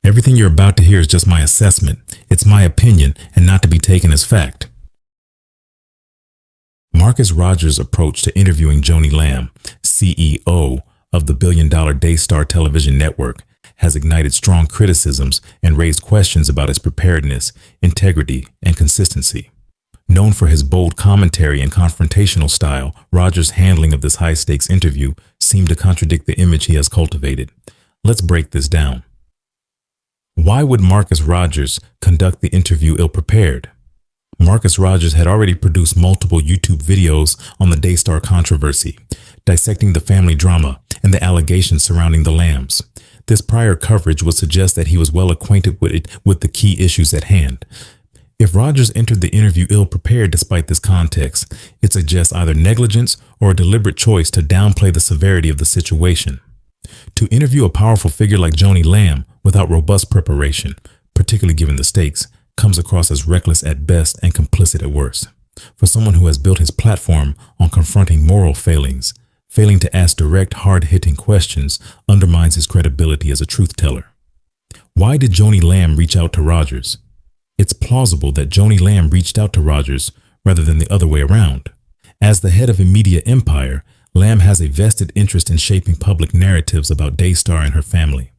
Everything you're about to hear is just my assessment. It's my opinion and not to be taken as fact. Marcus Rogers' approach to interviewing Joni Lamb, CEO of the billion-dollar Daystar television network, has ignited strong criticisms and raised questions about his preparedness, integrity, and consistency. Known for his bold commentary and confrontational style, Rogers' handling of this high-stakes interview seemed to contradict the image he has cultivated. Let's break this down. Why would Marcus Rogers conduct the interview ill-prepared? Marcus Rogers had already produced multiple YouTube videos on the Daystar controversy, dissecting the family drama and the allegations surrounding the Lambs. This prior coverage would suggest that he was well acquainted with the key issues at hand. If Rogers entered the interview ill-prepared despite this context, it suggests either negligence or a deliberate choice to downplay the severity of the situation. To interview a powerful figure like Joni Lamb without robust preparation, particularly given the stakes, comes across as reckless at best and complicit at worst. For someone who has built his platform on confronting moral failings, failing to ask direct, hard-hitting questions undermines his credibility as a truth-teller. Why did Joni Lamb reach out to Rogers? It's plausible that Joni Lamb reached out to Rogers rather than the other way around. As the head of a media empire, Lamb has a vested interest in shaping public narratives about Daystar and her family.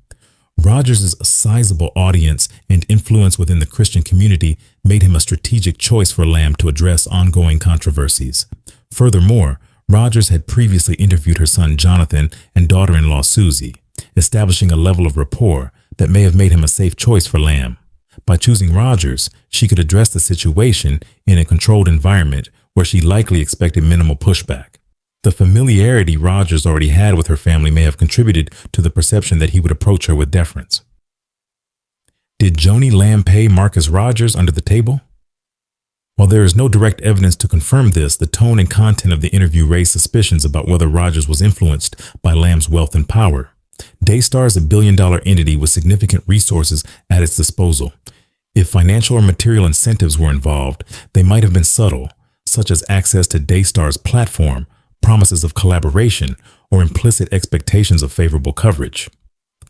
Rogers' sizable audience and influence within the Christian community made him a strategic choice for Lamb to address ongoing controversies. Furthermore, Rogers had previously interviewed her son Jonathan and daughter-in-law Susie, establishing a level of rapport that may have made him a safe choice for Lamb. By choosing Rogers, she could address the situation in a controlled environment where she likely expected minimal pushback. The familiarity Rogers already had with her family may have contributed to the perception that he would approach her with deference. Did Joni Lamb pay Marcus Rogers under the table? While there is no direct evidence to confirm this, the tone and content of the interview raised suspicions about whether Rogers was influenced by Lamb's wealth and power. Daystar is a billion-dollar entity with significant resources at its disposal. If financial or material incentives were involved, they might have been subtle, such as access to Daystar's platform, promises of collaboration, or implicit expectations of favorable coverage.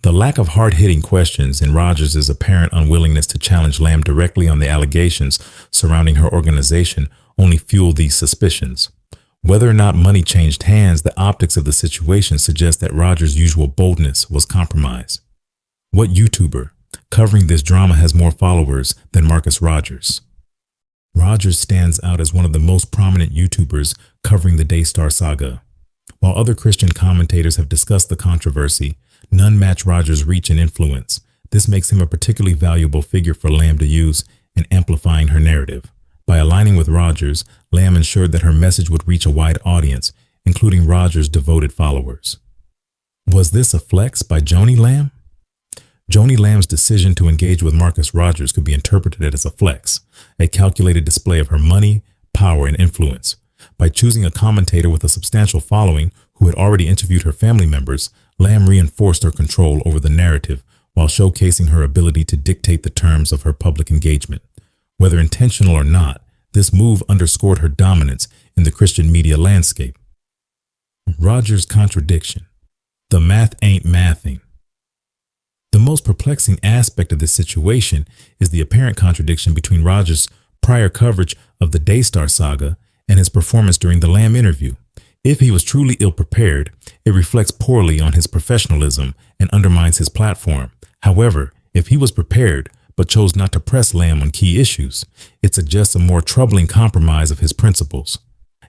The lack of hard-hitting questions and Rogers' apparent unwillingness to challenge Lamb directly on the allegations surrounding her organization only fueled these suspicions. Whether or not money changed hands, the optics of the situation suggest that Rogers' usual boldness was compromised. What YouTuber covering this drama has more followers than Marcus Rogers? Rogers stands out as one of the most prominent YouTubers covering the Daystar saga. While other Christian commentators have discussed the controversy, none match Rogers' reach and influence. This makes him a particularly valuable figure for Lamb to use in amplifying her narrative. By aligning with Rogers, Lamb ensured that her message would reach a wide audience, including Rogers' devoted followers. Was this a flex by Joni Lamb? Joni Lamb's decision to engage with Marcus Rogers could be interpreted as a flex, a calculated display of her money, power, and influence. By choosing a commentator with a substantial following who had already interviewed her family members, Lamb reinforced her control over the narrative while showcasing her ability to dictate the terms of her public engagement. Whether intentional or not, this move underscored her dominance in the Christian media landscape. Rogers' contradiction. The math ain't mathing. The most perplexing aspect of this situation is the apparent contradiction between Rogers' prior coverage of the Daystar saga and his performance during the Lamb interview. If he was truly ill-prepared, it reflects poorly on his professionalism and undermines his platform. However, if he was prepared but chose not to press Lamb on key issues, it suggests a more troubling compromise of his principles.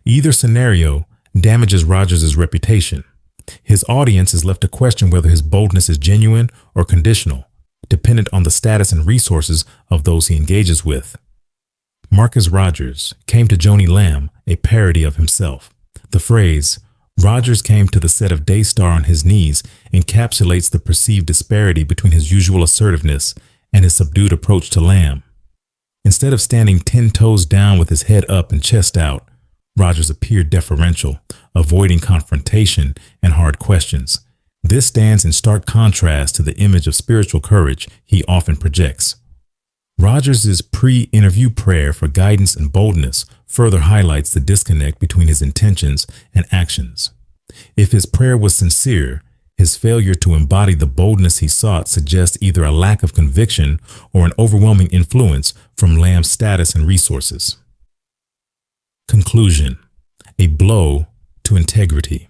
Either scenario damages Rogers' reputation. His audience is left to question whether his boldness is genuine or conditional, dependent on the status and resources of those he engages with. Marcus Rogers came to Joni Lamb, a parody of himself. The phrase, "Rogers came to the set of Daystar on his knees," encapsulates the perceived disparity between his usual assertiveness and his subdued approach to Lamb. Instead of standing 10 toes down with his head up and chest out, Rogers appeared deferential, avoiding confrontation and hard questions. This stands in stark contrast to the image of spiritual courage he often projects. Rogers' pre-interview prayer for guidance and boldness further highlights the disconnect between his intentions and actions. If his prayer was sincere, His failure to embody the boldness he sought suggests either a lack of conviction or an overwhelming influence from Lamb's status and resources. Conclusion: a blow to integrity.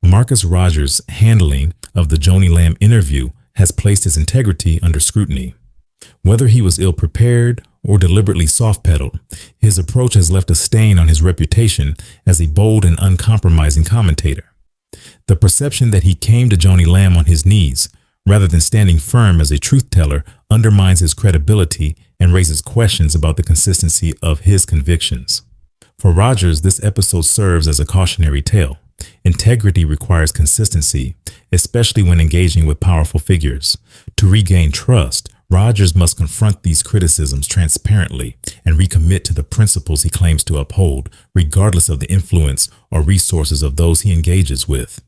Marcus Rogers' handling of the Joni Lamb interview has placed his integrity under scrutiny. Whether he was ill-prepared or deliberately soft-pedaled, his approach has left a stain on his reputation as a bold and uncompromising commentator. The perception that he came to Joni Lamb on his knees, rather than standing firm as a truth-teller, undermines his credibility and raises questions about the consistency of his convictions. For Rogers, this episode serves as a cautionary tale. Integrity requires consistency, especially when engaging with powerful figures. To regain trust, Rogers must confront these criticisms transparently and recommit to the principles he claims to uphold, regardless of the influence or resources of those he engages with.